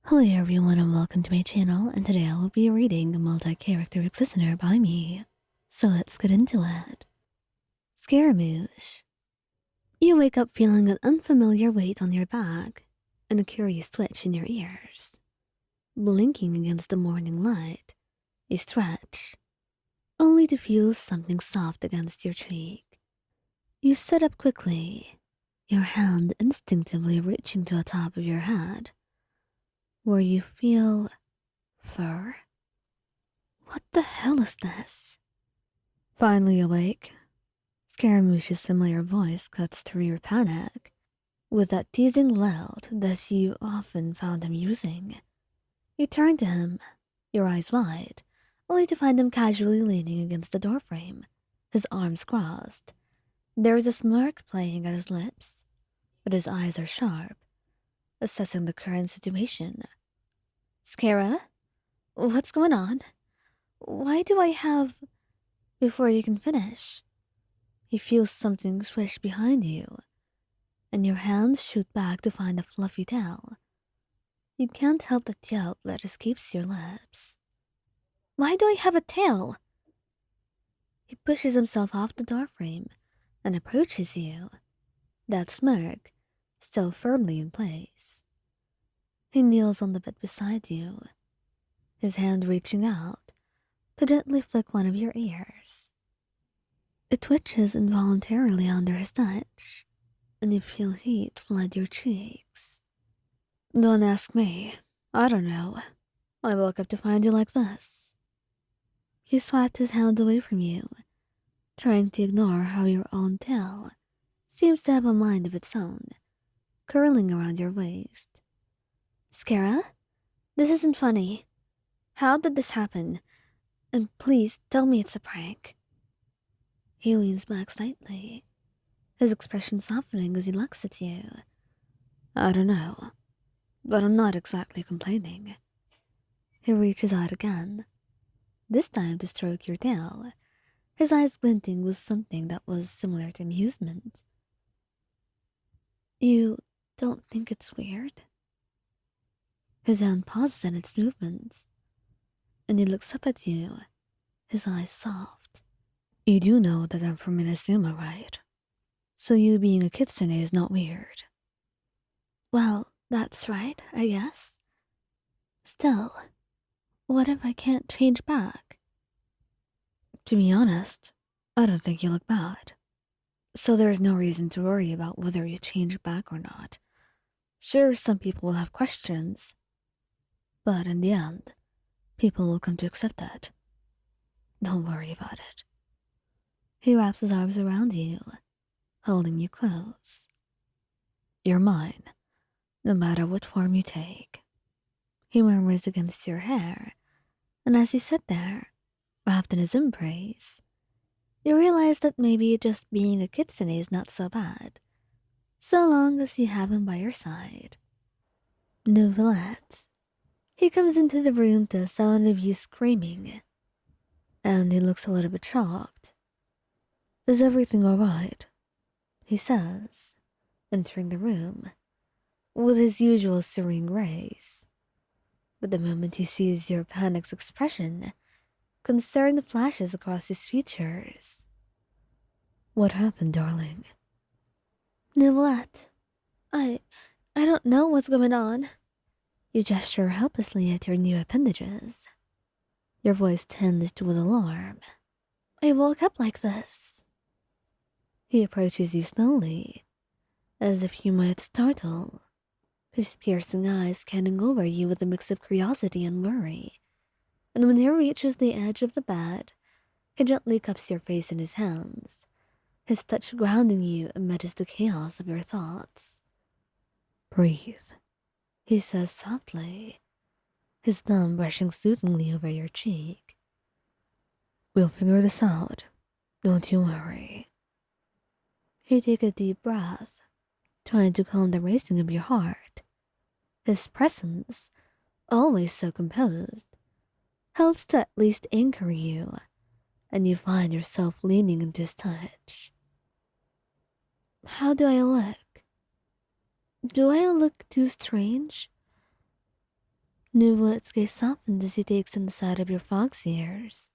Hello everyone and welcome to my channel, and today I will be reading a multi-character listener by me. So let's get into it. Scaramouche. You wake up feeling an unfamiliar weight on your back and a curious twitch in your ears. Blinking against the morning light, you stretch, only to feel something soft against your cheek. You sit up quickly, your hand instinctively reaching to the top of your head, where you feel fur. What the hell is this? Finally awake, Scaramouche's familiar voice cuts through your panic with that teasing loud that you often found him using. You turn to him, your eyes wide, only to find him casually leaning against the doorframe, his arms crossed. There is a smirk playing at his lips, but his eyes are sharp, assessing the current situation. Scara? What's going on? Why do I have... Before you can finish, you feel something swish behind you, and your hands shoot back to find a fluffy tail. You can't help the yelp that escapes your lips. Why do I have a tail? He pushes himself off the doorframe and approaches you, that smirk still firmly in place. He kneels on the bed beside you, his hand reaching out to gently flick one of your ears. It twitches involuntarily under his touch, and you feel heat flood your cheeks. Don't ask me. I don't know. I woke up to find you like this. He swats his hand away from you, trying to ignore how your own tail seems to have a mind of its own, curling around your waist. Scara? This isn't funny. How did this happen? And please tell me it's a prank. He leans back slightly, his expression softening as he looks at you. I don't know, but I'm not exactly complaining. He reaches out again, this time to stroke your tail, his eyes glinting with something that was similar to amusement. You don't think it's weird? His hand pauses in its movements, and he looks up at you, his eyes soft. You do know that I'm from Inazuma, right? So you being a kitsune is not weird. Well, that's right, I guess. Still, what if I can't change back? To be honest, I don't think you look bad. So there's no reason to worry about whether you change back or not. Sure, some people will have questions, but in the end, people will come to accept that. Don't worry about it. He wraps his arms around you, holding you close. You're mine, no matter what form you take. He murmurs against your hair, and as you sit there, wrapped in his embrace, you realize that maybe just being a kitsune is not so bad, so long as you have him by your side. Neuvillette. He comes into the room to the sound of you screaming, and he looks a little bit shocked. Is everything all right? He says, entering the room with his usual serene grace. But the moment he sees your panicked expression, concern flashes across his features. What happened, darling? Neuvillette, I don't know what's going on. You gesture helplessly at your new appendages, your voice tinged with alarm. I woke up like this. He approaches you slowly, as if you might startle, his piercing eyes scanning over you with a mix of curiosity and worry. And when he reaches the edge of the bed, he gently cups your face in his hands, his touch grounding you amidst the chaos of your thoughts. Breathe, he says softly, his thumb brushing soothingly over your cheek. We'll figure this out, don't you worry. You take a deep breath, trying to calm the racing of your heart. His presence, always so composed, helps to at least anchor you, and you find yourself leaning into his touch. How do I look? Do I look too strange? Neuvillette's gaze softened as he takes in the side of your fox ears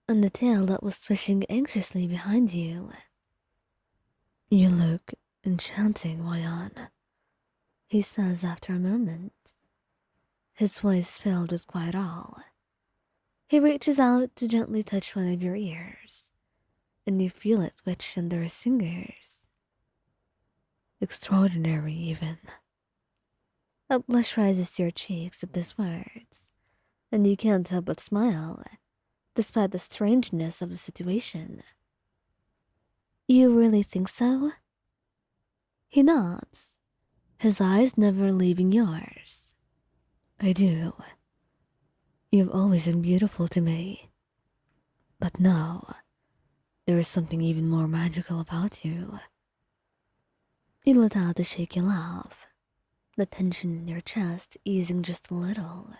and the tail that was swishing anxiously behind you. You look enchanting, Wayan, he says after a moment, his voice filled with quiet awe. He reaches out to gently touch one of your ears, and you feel it twitch under his fingers. Extraordinary, even. A blush rises to your cheeks at these words, and you can't help but smile, despite the strangeness of the situation. You really think so? He nods, his eyes never leaving yours. I do. You've always been beautiful to me. But now, there is something even more magical about you. You let out a shaky laugh, the tension in your chest easing just a little.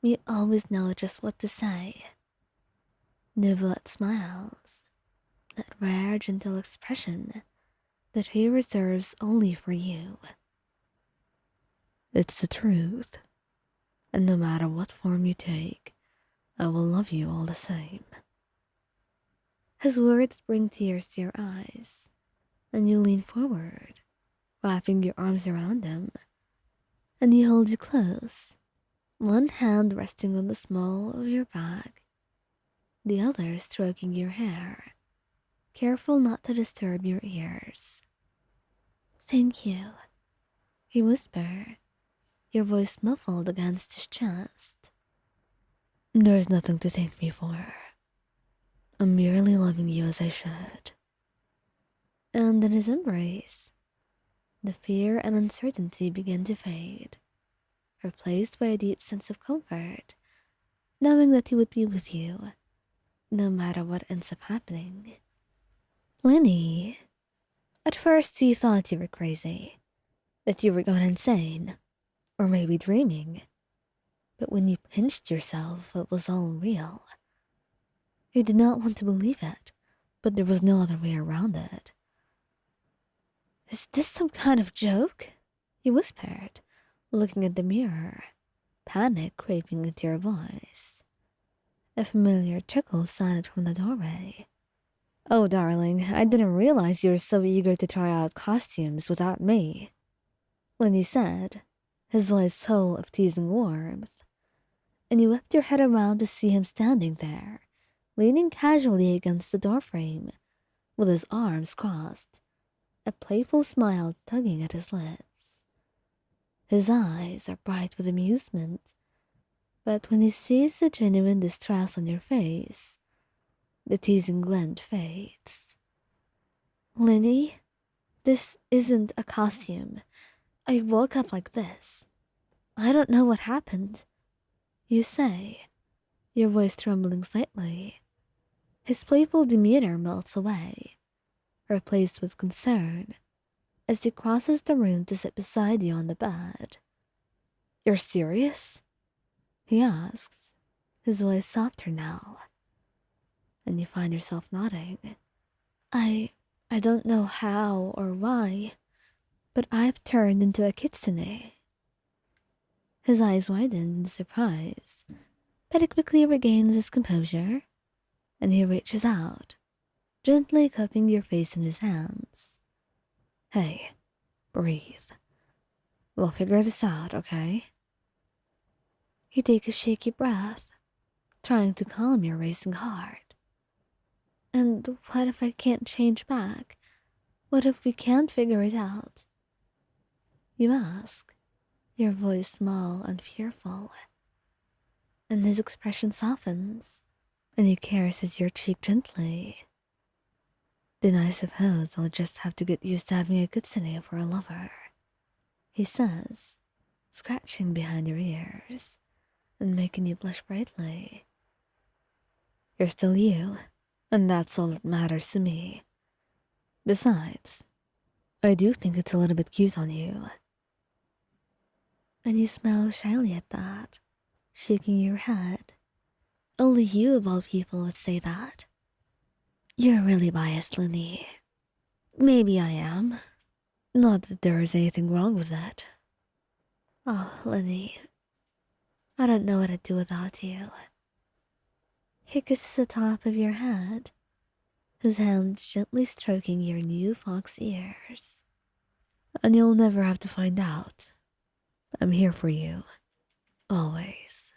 You always know just what to say. Neuvillette smiles, that rare, gentle expression that he reserves only for you. It's the truth, and no matter what form you take, I will love you all the same. His words bring tears to your eyes, and you lean forward, wrapping your arms around him, and he holds you close, one hand resting on the small of your back, the other stroking your hair, careful not to disturb your ears. Thank you, he whispered, your voice muffled against his chest. There's nothing to thank me for. I'm merely loving you as I should. And in his embrace, the fear and uncertainty begin to fade, replaced by a deep sense of comfort, knowing that he would be with you, no matter what ends up happening. Lini, at first you thought you were crazy, that you were gone insane, or maybe dreaming. But when you pinched yourself, it was all real. You did not want to believe it, but there was no other way around it. Is this some kind of joke? You whispered, looking at the mirror, panic creeping into your voice. A familiar chuckle sounded from the doorway. Oh, darling, I didn't realize you were so eager to try out costumes without me, Lini said, his voice full of teasing warmth. And you whipped your head around to see him standing there, leaning casually against the doorframe, with his arms crossed, a playful smile tugging at his lips. His eyes are bright with amusement, but when he sees the genuine distress on your face, the teasing glint fades. Lini, this isn't a costume. I woke up like this. I don't know what happened. You say, your voice trembling slightly. His playful demeanor melts away, replaced with concern, as he crosses the room to sit beside you on the bed. You're serious? He asks, his voice softer now, and you find yourself nodding. I don't know how or why, but I've turned into a kitsune. His eyes widen in surprise, but he quickly regains his composure, and he reaches out, gently cupping your face in his hands. Hey, breathe. We'll figure this out, okay? You take a shaky breath, trying to calm your racing heart. And what if I can't change back? What if we can't figure it out? You ask, your voice small and fearful. And his expression softens, and he caresses your cheek gently. Then I suppose I'll just have to get used to having a kitsune for a lover, he says, scratching behind your ears and making you blush brightly. You're still you, and that's all that matters to me. Besides, I do think it's a little bit cute on you. And you smile shyly at that, shaking your head. Only you of all people would say that. You're really biased, Lini. Maybe I am. Not that there is anything wrong with that. Oh, Lini, I don't know what I'd do without you. He kisses the top of your head, his hands gently stroking your new fox ears. And you'll never have to find out. I'm here for you. Always.